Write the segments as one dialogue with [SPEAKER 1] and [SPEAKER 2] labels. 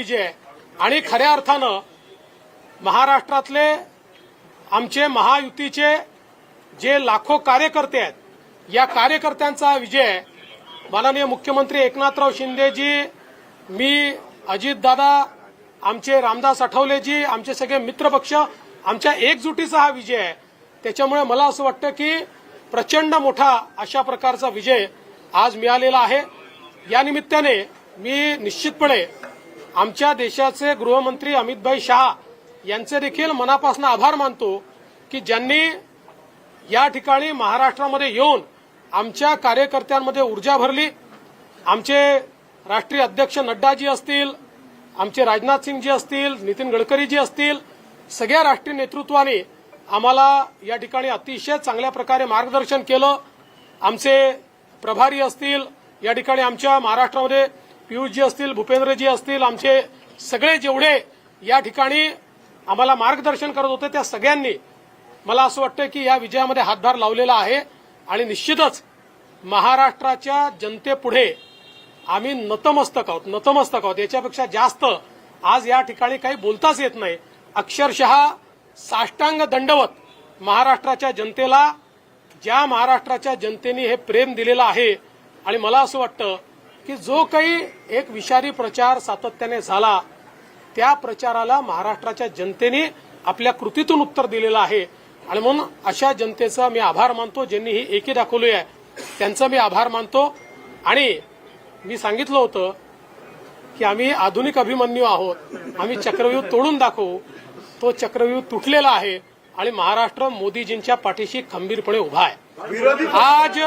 [SPEAKER 1] विजय आहे आणि खऱ्या अर्थानं महाराष्ट्रातले आमचे महायुतीचे जे लाखो कार्यकर्ते आहेत, या कार्यकर्त्यांचा विजय माननीय मुख्यमंत्री एकनाथराव शिंदेजी, मी, अजितदादा, आमचे रामदास आठवलेजी, आमचे सगळे मित्रपक्ष, आमच्या एकजुटीचा हा विजय आहे। त्याच्यामुळे मला असं वाटतं की प्रचंड मोठा अशा प्रकारचा विजय आज मिळालेला आहे। या निमित्ताने मी निश्चितपणे आमच्या देशाचे गृहमंत्री अमितभाई शहा यांचे देखील मनापासून आभार मानतो की ज्यांनी या ठिकाणी महाराष्ट्रामध्ये येऊन आमच्या कार्यकर्त्यांमध्ये ऊर्जा भरली। आमचे राष्ट्रीय अध्यक्ष नड्डाजी असतील, आमचे राजनाथ सिंगजी असतील, नितीन गडकरीजी असतील, सगळ्या राष्ट्रीय नेतृत्वाने आम्हाला या ठिकाणी अतिशय चांगल्या प्रकारे मार्गदर्शन केलं। आमचे प्रभारी असतील, या ठिकाणी आमच्या महाराष्ट्रामध्ये पियुषजी असतील, भूपेंद्रजी असतील, आमचे सगळे जेवढे या ठिकाणी आम्हाला मार्गदर्शन करत होते त्या सगळ्यांनी मला असं वाटतं की या विजयामध्ये हातभार लावलेला आहे आणि निश्चितच महाराष्ट्राच्या जनतेपुढे आम्ही नतमस्तक आहोत। याच्यापेक्षा जास्त आज या ठिकाणी काही बोलताच येत नाही। अक्षरशः साष्टांग दंडवत महाराष्ट्राच्या जनतेला, ज्या महाराष्ट्राच्या जनतेने हे प्रेम दिलेलं आहे। आणि मला असं वाटतं की जो काही एक विषारी प्रचार सातत्याने झाला, त्या प्रचाराला महाराष्ट्राच्या जनतेने आपल्या कृतीतून उत्तर दिलेलं आहे आणि म्हणून अशा जनतेचा मी आभार मानतो, ज्यांनी ही एकी दाखवली आहे त्यांचा मी आभार मानतो। आणि मी सांगितलं होतं की आम्ही आधुनिक अभिमन्यू आहोत, आम्ही चक्रव्यूह तोडून दाखवू। तो चक्रव्यूह तुटलेला आहे आणि महाराष्ट्र मोदीजींच्या पाठीशी खंबीरपणे उभा आहे। आज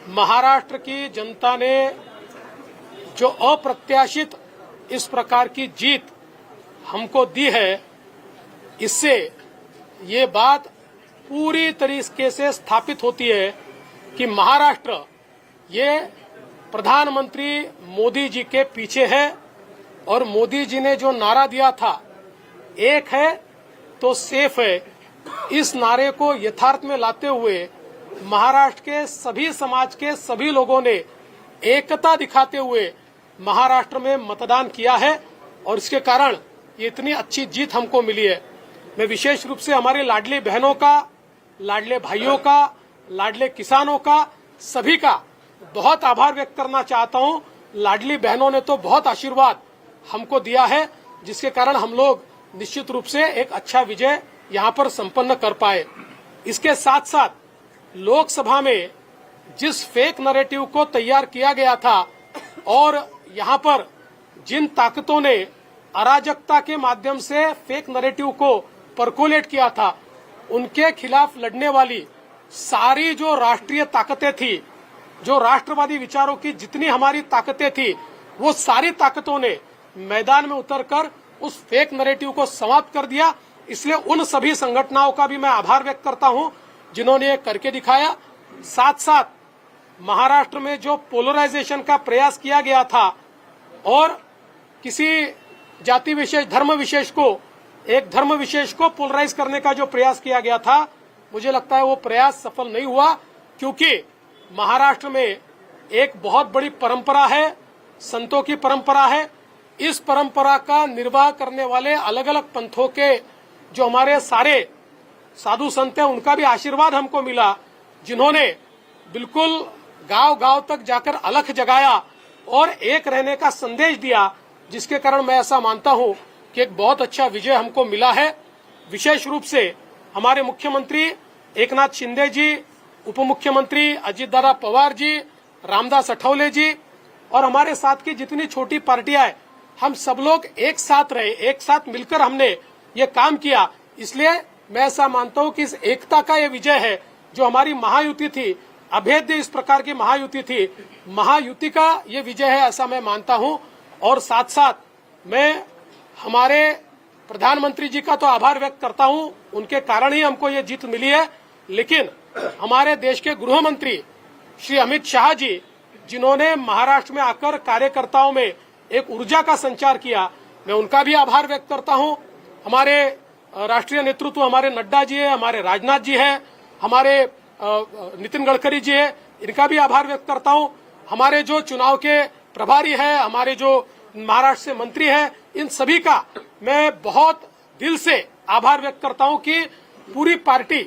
[SPEAKER 1] महाराष्ट्र की जनता ने जो अप्रत्याशित इस प्रकार की जीत हमको दी है, इससे ये बात पूरी तरीके से स्थापित होती है कि महाराष्ट्र ये प्रधानमंत्री मोदी जी के पीछे है। और मोदी जी ने जो नारा दिया था, एक है तो सेफ है, इस नारे को यथार्थ में लाते हुए महाराष्ट्र के सभी समाज के सभी लोगों ने एकता दिखाते हुए महाराष्ट्र में मतदान किया है और इसके कारण ये इतनी अच्छी जीत हमको मिली है। मैं विशेष रूप से हमारी लाडली बहनों का, लाडले भाइयों का, लाडले किसानों का, सभी का बहुत आभार व्यक्त करना चाहता हूं। लाडली बहनों ने तो बहुत आशीर्वाद हमको दिया है, जिसके कारण हम लोग निश्चित रूप से एक अच्छा विजय यहां पर संपन्न कर पाए। इसके साथ साथ लोकसभा में जिस फेक नैरेटिव को तैयार किया गया था और यहां पर जिन ताकतों ने अराजकता के माध्यम से फेक नैरेटिव को परकोलेट किया था, उनके खिलाफ लड़ने वाली सारी जो राष्ट्रीय ताकतें थी, जो राष्ट्रवादी विचारों की जितनी हमारी ताकतें थी, वो सारी ताकतों ने मैदान में उतरकर उस फेक नैरेटिव को समाप्त कर दिया। इसलिए उन सभी संगठनों का भी मैं आभार व्यक्त करता हूं जिन्होंने ये करके दिखाया। साथ साथ महाराष्ट्र में जो पोलराइजेशन का प्रयास किया गया था और किसी जाति विशेष, धर्म विशेष को, एक धर्म विशेष को पोलराइज करने का जो प्रयास किया गया था, मुझे लगता है वो प्रयास सफल नहीं हुआ, क्योंकि महाराष्ट्र में एक बहुत बड़ी परंपरा है, संतों की परंपरा है। इस परंपरा का निर्वाह करने वाले अलग अलग पंथों के जो हमारे सारे साधु संत हैं, उनका भी आशीर्वाद हमको मिला, जिन्होंने बिल्कुल गांव गांव तक जाकर अलख जगाया और एक रहने का संदेश दिया, जिसके कारण मैं ऐसा मानता हूं कि एक बहुत अच्छा विजय हमको मिला है। विशेष रूप से हमारे मुख्यमंत्री एकनाथ शिंदे जी, उप मुख्यमंत्री अजितदादा पवार जी, रामदास आठवले जी और हमारे साथ की जितनी छोटी पार्टियां हैं, हम सब लोग एक साथ रहे, एक साथ मिलकर हमने ये काम किया। इसलिए मैं ऐसा मानता हूं कि इस एकता का ये विजय है, जो हमारी महायुति थी, अभेद्य इस प्रकार की महायुति थी, महायुति का ये विजय है, ऐसा मैं मानता हूं। और साथ साथ मैं हमारे प्रधानमंत्री जी का तो आभार व्यक्त करता हूं, उनके कारण ही हमको ये जीत मिली है। लेकिन हमारे देश के गृह मंत्री श्री अमित शाह जी, जिन्होंने महाराष्ट्र में आकर कार्यकर्ताओं में एक ऊर्जा का संचार किया, मैं उनका भी आभार व्यक्त करता हूं। हमारे राष्ट्रीय नेतृत्व हमारे नड्डा जी है, हमारे राजनाथ जी है, हमारे नितिन गडकरी जी है, इनका भी आभार व्यक्त करता हूं। हमारे जो चुनाव के प्रभारी है, हमारे जो महाराष्ट्र से मंत्री है, इन सभी का मैं बहुत दिल से आभार व्यक्त करता हूं कि पूरी पार्टी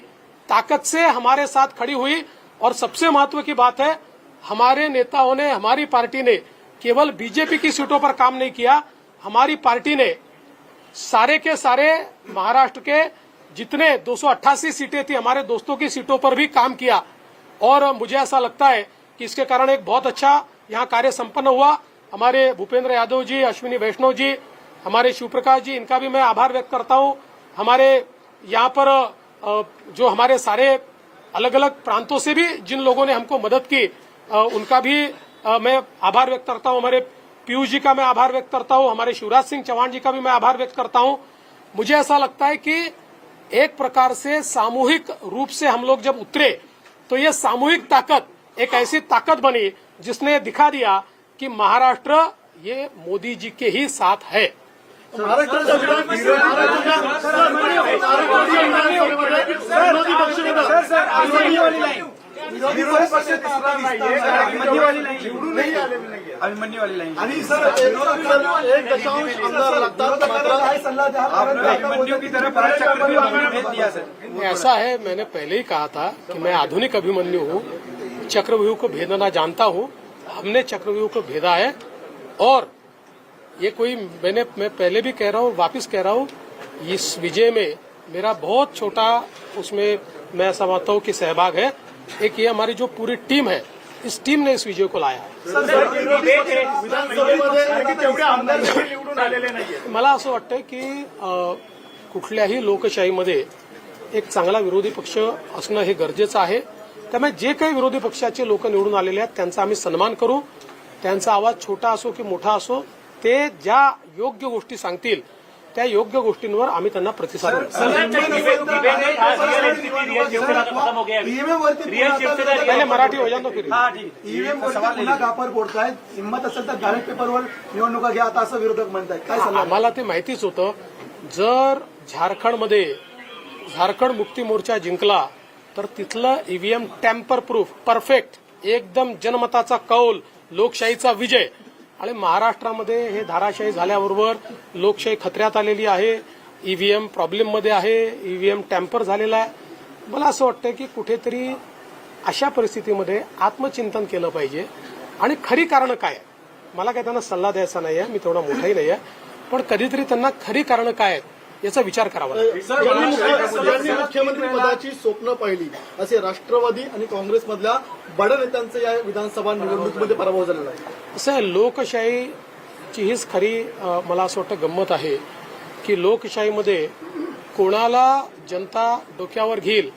[SPEAKER 1] ताकत से हमारे साथ खड़ी हुई। और सबसे महत्व की बात है, हमारे नेताओं ने, हमारी पार्टी ने केवल बीजेपी की सीटों पर काम नहीं किया, हमारी पार्टी ने सारे के सारे महाराष्ट्र के जितने 288 सीटें थी, हमारे दोस्तों की सीटों पर भी काम किया। और मुझे ऐसा लगता है कि इसके कारण एक बहुत अच्छा यहाँ कार्य संपन्न हुआ। हमारे भूपेंद्र यादव जी, अश्विनी वैष्णव जी, हमारे शिवप्रकाश जी, इनका भी मैं आभार व्यक्त करता हूँ। हमारे यहाँ पर जो हमारे सारे अलग अलग प्रांतों से भी जिन लोगों ने हमको मदद की, उनका भी मैं आभार व्यक्त करता हूँ। हमारे पीयूष जी का मैं आभार व्यक्त करता हूँ, हमारे शिवराज सिंह चौहान जी का भी मैं आभार व्यक्त करता हूँ। मुझे ऐसा लगता है कि एक प्रकार से सामूहिक रूप से हम लोग जब उतरे तो ये सामूहिक ताकत एक ऐसी ताकत बनी जिसने दिखा दिया कि महाराष्ट्र ये मोदी जी के ही साथ है।
[SPEAKER 2] अभिमन्यू वाली लाईन
[SPEAKER 3] आणि सर 1.1 आमदार लागतात,
[SPEAKER 2] अभिमन्यू की तरफ भेज दिया सर।
[SPEAKER 1] ऐसा है, मैंने पहले ही कहा था कि मैं आधुनिक अभिमन्यु हूँ, चक्रव्यूह को भेदना जानता हूँ। हमने चक्रव्यूह को भेदा है और ये कोई मैं पहले भी कह रहा हूँ, वापस कह रहा हूँ, इस विजय में मेरा बहुत छोटा उसमें मैं समझता हूँ कि सहभाग है। एक ये हमारी जो पूरी टीम है, इस टीम ने इस विजय को लाया है। मला असं वाटतं की कुठल्याही लोकशाहीमध्ये एक चांगला विरोधी पक्ष असणं हे गरजेचं आहे। त्यामुळे जे काही विरोधी पक्षाचे लोक निवडून आलेले आहेत त्यांचा आम्ही सन्मान करू। त्यांचा आवाज छोटा असो की मोठा असो, ते ज्या योग्य गोष्टी सांगतील त्या योग्य गोष्टींवर आम्ही त्यांना प्रतिसाद देऊ। पहिले मराठी हो जातो फिर
[SPEAKER 3] ईव्हीएम पुन्हा कापर फोडतायत, हिंमत असेल तर बॅलेट पेपरवर निवडणुका घ्या आता असं विरोधक म्हणतायत, काय सांगा?
[SPEAKER 1] आम्हाला ते माहितीच होतं, जर झारखंडमध्ये झारखंड मुक्ती मोर्चा जिंकला तर तिथलं ईव्हीएम टॅम्पर प्रूफ परफेक्ट एकदम जनमताचा कौल लोकशाहीचा विजय। आणि महाराष्ट्रामध्ये हे धाराशाही झाल्याबरोबर लोकशाही खतऱ्यात आलेली आहे, ईव्हीएम प्रॉब्लेम मध्ये आहे, ईव्हीएम टॅम्पर झालेला आहे। मला असं वाटतं की कुठेतरी अशा परिस्थितीमध्ये आत्मचिंतन केलं पाहिजे आणि खरी कारणं काय आहे। मला काय त्यांना सल्ला द्यायचा नाही आहे, मी तेवढा मोठाही नाही आहे, पण कधीतरी त्यांना खरी कारणं काय आहेत याचा विचार करावा लागेल।
[SPEAKER 3] ज्यांनी मुख्यमंत्री पदाची स्वप्न पाहिली असे राष्ट्रवादी आणि काँग्रेसमधल्या बड्या नेत्यांचा या विधानसभा निवडणुकीमध्ये पराभव झालेला आहे।
[SPEAKER 1] असं लोकशाहीची हीच खरी मला असं वाटतं गंमत आहे की लोकशाहीमध्ये कोणाला जनता डोक्यावर घेईल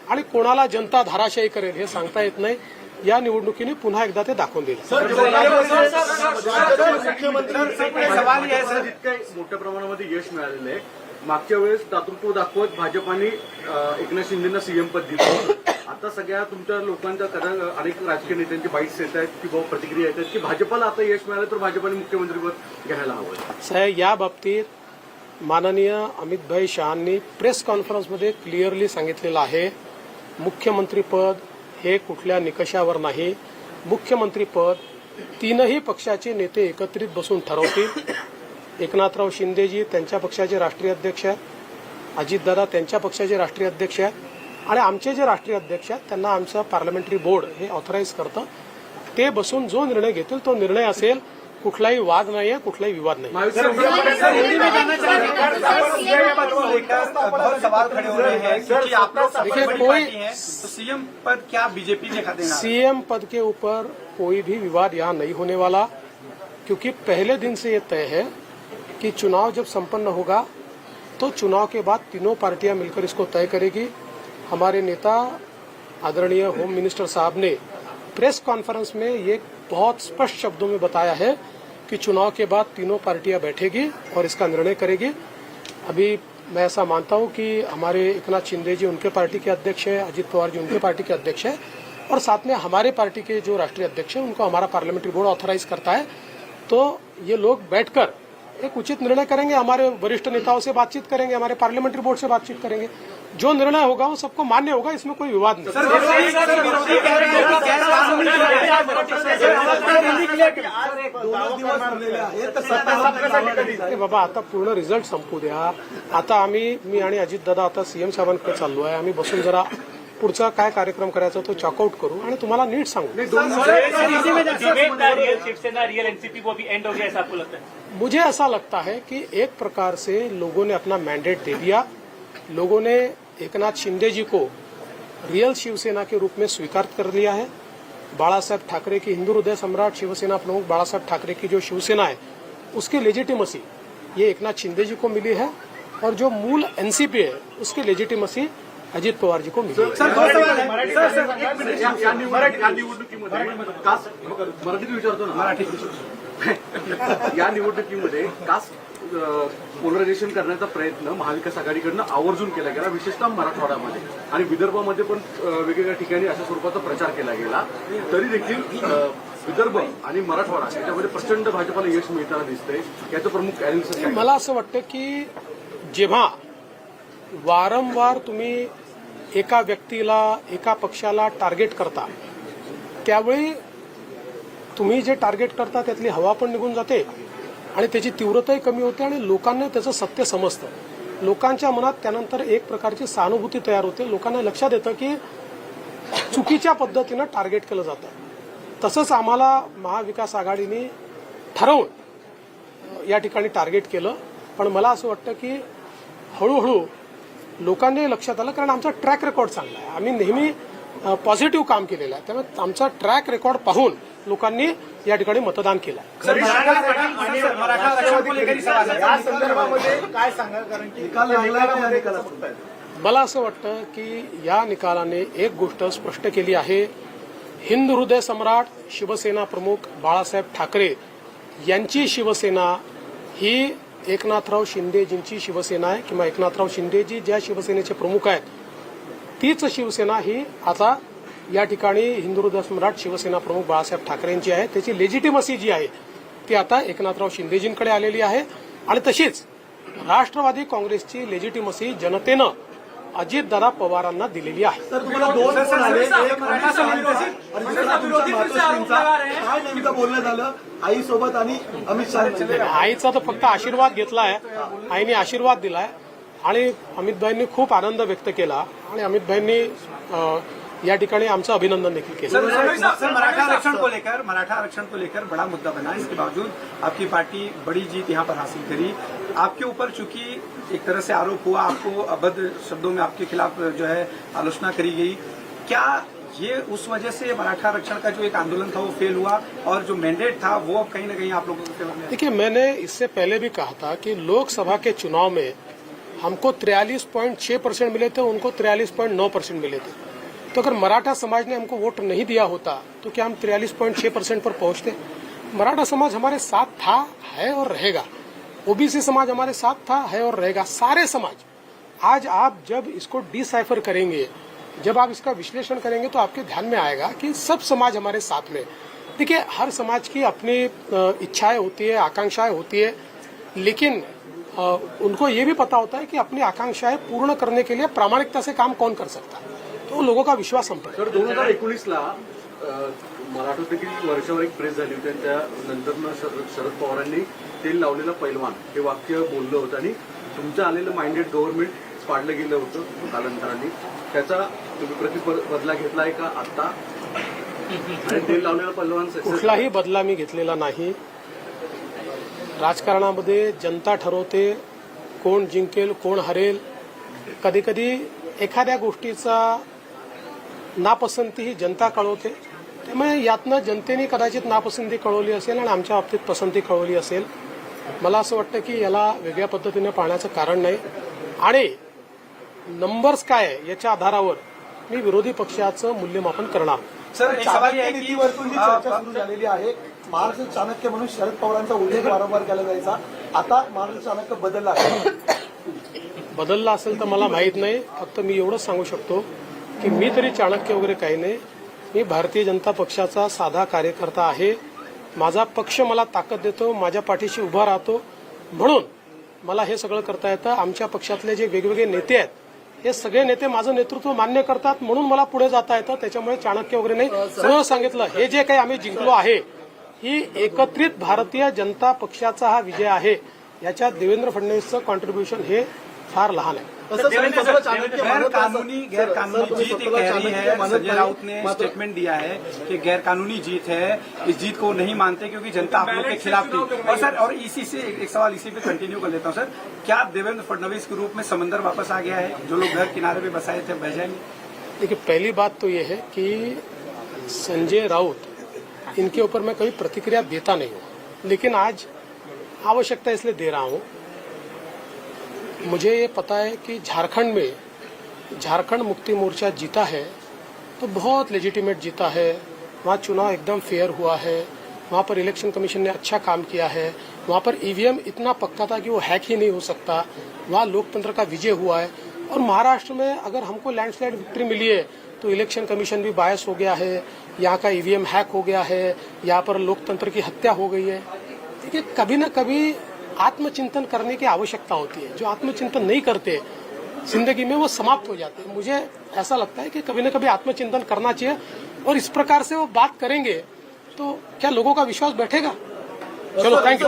[SPEAKER 1] आणि कोणाला जनता धाराशाही करेल हे सांगता येत नाही। या निवडणुकीने पुन्हा एकदा ते दाखवून दिलं।
[SPEAKER 4] सवाल आहे सर, इतकं मोठ्या प्रमाणामध्ये यश मिळालेलं आहे, मागच्या वेळेस दातृत्व दाखवत भाजपाने एकनाथ शिंदेना सीएम पद दिलं, आता सगळ्या तुमच्या लोकांच्या अनेक राजकीय नेत्यांची बाईट्स येत आहेत की प्रतिक्रिया येत आहेत की भाजपाला आता यश मिळालं तर भाजपाने मुख्यमंत्रीपद घ्यायला हवं।
[SPEAKER 1] साहेब, या बाबतीत माननीय अमितभाई शहांनी प्रेस कॉन्फरन्समध्ये क्लिअरली सांगितलेलं आहे, मुख्यमंत्रीपद हे कुठल्या निकषावर नाही, मुख्यमंत्रीपद तीनही पक्षाचे नेते एकत्रित बसून ठरवतील। एकनाथराव शिंदेजी त्यांच्या पक्षाचे राष्ट्रीय अध्यक्ष आहेत, अजितदादा त्यांच्या पक्षाचे राष्ट्रीय अध्यक्ष आहेत आणि आमचे जे राष्ट्रीय अध्यक्ष आहेत त्यांना आमचं पार्लमेंटरी बोर्ड हे ऑथराईज करतं। ते बसून जो निर्णय घेतील तो निर्णय असेल, कुठलाही वाद नाही आहे, कुठलाही विवाद नाही।
[SPEAKER 2] सवाल खड़े हो रहे हैं क्योंकि आप लोग कोई सीएम पद क्या बीजेपी ने खाते ना?
[SPEAKER 1] सीएम पद के ऊपर कोई भी विवाद यहाँ नहीं होने वाला, क्योंकि पहले दिन से ये तय है कि चुनाव जब संपन्न होगा तो चुनाव के बाद तीनों पार्टियां मिलकर इसको तय करेगी। हमारे नेता आदरणीय होम मिनिस्टर साहब ने प्रेस कॉन्फ्रेंस में ये बहुत स्पष्ट शब्दों में बताया है कि चुनाव के बाद तीनों पार्टियां बैठेगी और इसका निर्णय करेगी। अभी मैं ऐसा मानता हूं कि हमारे एकनाथ शिंदे जी उनके पार्टी के अध्यक्ष है, अजित पवार जी उनके पार्टी के अध्यक्ष है और साथ में हमारे पार्टी के जो राष्ट्रीय अध्यक्ष है उनको हमारा पार्लियामेंट्री बोर्ड ऑथराइज करता है। तो ये लोग बैठकर एक उचित निर्णय करेंगे, हमारे वरिष्ठ नेताओं से बातचीत करेंगे, हमारे पार्लियामेंट्री बोर्ड से बातचीत करेंगे, जो निर्णय होगा वो सबको मान्य होगा, इसमें कोई विवाद नहीं। अरे बाबा, आता पूर्ण रिझल्ट संपू द्या. आता मी आणि अजितदादा आता सीएम साहेबांकडे चाललो आहे. आम्ही बसून जरा पुढचा काय कार्यक्रम करायचा तो चॉकआउट करू आणि तुम्हाला नीट सांगू.
[SPEAKER 5] शिवसेना रियल एनसीपी को भी एंड हो गया ऐसा आपको लगता है?
[SPEAKER 1] मुझे ऐसा लगता है कि एक प्रकार से लोगों ने अपना मैंडेट दे दिया. लोगों ने एकनाथ शिंदे जी को रियल शिवसेना के रूप में स्वीकार कर लिया है. बाळासाहेब ठाकरे की हिंदू हृदय सम्राट शिवसेना प्रमुख बाळासाहेब ठाकरे की जो शिवसेना है उसकी लेजिटिमसी ये एकनाथ शिंदे जी को मिली है और जो मूल एनसीपी है उसकी लेजिटिमसी अजित पवार जी को मिली है.
[SPEAKER 4] या निवडणुकीमध्ये मराठीत विचारतो ना, या निवडणुकीमध्ये कास्ट पोलरायझेशन करण्याचा प्रयत्न महाविकास आघाडीकडनं आवर्जून केला गेला, विशेषतः मराठवाड्यामध्ये आणि विदर्भामध्ये पण वेगवेगळ्या ठिकाणी अशा स्वरूपाचा प्रचार केला गेला. तरी देखील विदर्भ आणि मराठवाडा याच्यामध्ये प्रचंड भाजपाला यश मिळताना दिसतंय. याचं प्रमुख अॅनालिसिस काय?
[SPEAKER 1] मला असं वाटतं की जेव्हा वारंवार तुम्ही एका व्यक्तीला एका पक्षाला टार्गेट करता त्यावेळी तुम्ही जे टार्गेट करता त्यातली हवा पण निघून जाते आणि त्याची तीव्रताही कमी होते आणि लोकांना त्याचं सत्य समजतं. लोकांच्या मनात त्यानंतर एक प्रकारची सहानुभूती तयार होते. लोकांना लक्षात येतं की चुकीच्या पद्धतीनं टार्गेट केलं जातं. तसंच आम्हाला महाविकास आघाडीने ठरवून या ठिकाणी टार्गेट केलं. पण मला असं वाटतं की हळूहळू लोकांनी लक्षात आलं, कारण आमचा ट्रॅक रेकॉर्ड चांगला आहे. आम्ही नेहमी पॉझिटिव्ह काम केलेलं आहे. त्यामुळे आमचा ट्रॅक रेकॉर्ड पाहून लोकांनी या ठिकाणी मतदान केलं.
[SPEAKER 3] या संदर्भामध्ये काय सांगाल, कारण की निकाल लागला.
[SPEAKER 1] मला असं वाटतं की या निकालाने एक गोष्ट स्पष्ट केली आहे. हिंदू हृदय सम्राट शिवसेना प्रमुख बाळासाहेब ठाकरे यांची शिवसेना ही एकनाथराव शिंदेजींची शिवसेना आहे किंवा एकनाथराव शिंदेजी ज्या शिवसेनेचे प्रमुख आहेत तीच शिवसेना ही आता या ठिकाणी हिंदू हृदय सम्राट शिवसेना प्रमुख बाळासाहेब ठाकरेंची आहे. त्याची लेजिटिमसी जी आहे ती आता एकनाथराव शिंदेजींकडे आलेली आहे आणि तशीच राष्ट्रवादी काँग्रेसची लेजिटिमसी जनतेनं अजितदादा पवारांना दिलेली आहे.
[SPEAKER 3] तर तुम्हाला दोन फोन आले, एक आणि दुसरा तुमचा मातोश्रींचा. काय नेमकं बोलणं झालं आईसोबत आणि अमित शहा?
[SPEAKER 1] आईचा तर फक्त आशीर्वाद घेतलाय. आईने आशीर्वाद दिलाय आणि अमितभाईंनी खूप आनंद व्यक्त केला आणि अमितभाईंनी या ठिकाणी आमचं अभिनंदन देखील केलं.
[SPEAKER 2] सर, मराठा आरक्षण को लेकर बड़ा मुद्दा बना. इसके बावजूद आपकी पार्टी बड़ी जीत यहाँ पर हासिल करी. आपके ऊपर चूंकि एक तरह से आरोप हुआ, आपको अभद्र शब्दों में आपके खिलाफ जो है आलोचना करी गई, क्या ये उस वजह से मराठा आरक्षण का जो एक आंदोलन था वो फेल हुआ और जो मैंडेट था वो कहीं न कहीं आप लोगों के फेवर में?
[SPEAKER 1] देखिए, मैंने इससे पहले भी कहा था कि लोकसभा के चुनाव में हमको 43.6% मिले थे, उनको 43.9% मिले थे. तो अगर मराठा समाज ने हमको वोट नहीं दिया होता तो क्या हम 43.6% पर पहुंचते? मराठा समाज हमारे साथ था, है और रहेगा. ओबीसी समाज हमारे साथ था, है और रहेगा. सारे समाज. आज आप जब इसको डिसाइफर करेंगे, जब आप इसका विश्लेषण करेंगे तो आपके ध्यान में आएगा कि सब समाज हमारे साथ में. देखिए, हर समाज की अपनी इच्छाएं होती है, आकांक्षाएं होती है, लेकिन उनको ये भी पता होता है कि अपनी आकांक्षाएं पूर्ण करने के लिए प्रामाणिकता से काम कौन कर सकता है. तो लोगों का विश्वास हम पर.
[SPEAKER 4] तर 2019ला मराठवाड्यातील वर्षावर एक प्रेस झाली होती आणि त्यानंतर शरद पवारांनी तेल लावलेलं पैलवान हे वाक्य बोललं होतं आणि तुमचं आलेलं माइंडेड गव्हर्नमेंट पाडलं गेलं होतं कालांतराने. त्याचा तुम्ही प्रतिबदला घेतलाय का आता? आणि तेल लावलेला पैलवान
[SPEAKER 1] कुठलाही बदला मी घेतलेला नाही. राजकारणामध्ये जनता ठरवते कोण जिंकेल कोण हरेल. कधी कधी एखाद्या गोष्टीचा नापसंती ही जनता कळवते. त्यामुळे यातनं जनतेने कदाचित नापसंती कळवली असेल आणि आमच्या बाबतीत पसंती कळवली असेल. मला असं वाटतं की याला वेगळ्या पद्धतीने पाहण्याचं कारण नाही. आणि नंबर्स काय आहे याच्या आधारावर मी विरोधी पक्षाचं मूल्यमापन करणार.
[SPEAKER 2] सर, एक सवाल है की
[SPEAKER 3] नीतीवरतून जी चर्चा सुरू झालेली आहे, महाराष्ट्र चाणक्य म्हणून शरद पवारांचा उल्लेख वारंवार केला जायचा, आता महाराष्ट्र चाणक्य बदलला आहे.
[SPEAKER 1] बदलला असेल तर मला माहीत नाही. फक्त मी एवढंच सांगू शकतो की मी तरी चाणक्य वगैरे काही नाही. मी भारतीय जनता पक्षाचा साधा कार्यकर्ता आहे. माझा पक्ष मला ताकद देतो, माझ्या पाठीशी उभा राहतो. म्हणून मला हे सगळं करता येतं. आमच्या पक्षातले जे वेगवेगळे नेते आहेत हे सगळे नेते माझं नेतृत्व मान्य करतात म्हणून मला पुढे जाता येतं. त्याच्यामुळे चाणक्य वगैरे नाही. म्हणून सांगितलं हे जे काही आम्ही जिंकलो आहे ही एकत्रित भारतीय जनता पक्षाचा हा विजय आहे. याच्यात देवेंद्र फडणवीसचं कॉन्ट्रीब्युशन हे फार लहान आहे.
[SPEAKER 3] तसं स्वतःला चाणक्य मानत
[SPEAKER 2] गैरकानूनी
[SPEAKER 3] तुम्ही
[SPEAKER 2] जीत
[SPEAKER 3] स्वतःला
[SPEAKER 2] कह रही
[SPEAKER 3] चाणक्य
[SPEAKER 2] है.
[SPEAKER 3] मानत
[SPEAKER 2] संजय
[SPEAKER 3] नाही.
[SPEAKER 2] राउत ने
[SPEAKER 3] मात्र
[SPEAKER 2] स्टेटमेंट दिया है कि गैरकानूनी जीत है. इस जीत को नहीं मानते क्योंकि जनता आप लोग के खिलाफ थी. और सर और इसी से एक सवाल इसी पे कंटिन्यू कर लेता हूं सर. क्या देवेंद्र फडणवीस के रूप में समंदर वापस आ गया है? जो लोग घर किनारे पे बसाए थे बह जाएंगे?
[SPEAKER 1] देखिए पहली बात तो ये है कि संजय राउत इनके ऊपर मैं कभी प्रतिक्रिया देता नहीं हूं, लेकिन आज आवश्यकता इसलिए दे रहा हूं. मुझे ये पता है कि झारखंड में झारखंड मुक्ति मोर्चा जीता है तो बहुत लेजिटिमेट जीता है. वहाँ चुनाव एकदम फेयर हुआ है. वहाँ पर इलेक्शन कमीशन ने अच्छा काम किया है. वहाँ पर ईवीएम इतना पक्का था कि वो हैक ही नहीं हो सकता. वहाँ लोकतंत्र का विजय हुआ है. और महाराष्ट्र में अगर हमको लैंडस्लाइड विक्ट्री मिली है तो इलेक्शन कमीशन भी बायस हो गया है. यहाँ का ईवीएम हैक हो गया है. यहाँ पर लोकतंत्र की हत्या हो गई है. देखिए कभी न कभी आत्मचिंतन करने की आवश्यकता होती है. जो आत्मचिंतन नहीं करते जिंदगी में वो समाप्त हो जाते हैं. मुझे ऐसा लगता है कि कभी न कभी आत्मचिंतन करना चाहिए और इस प्रकार से वो बात करेंगे तो क्या लोगों का विश्वास बैठेगा? चलो थैंक यू.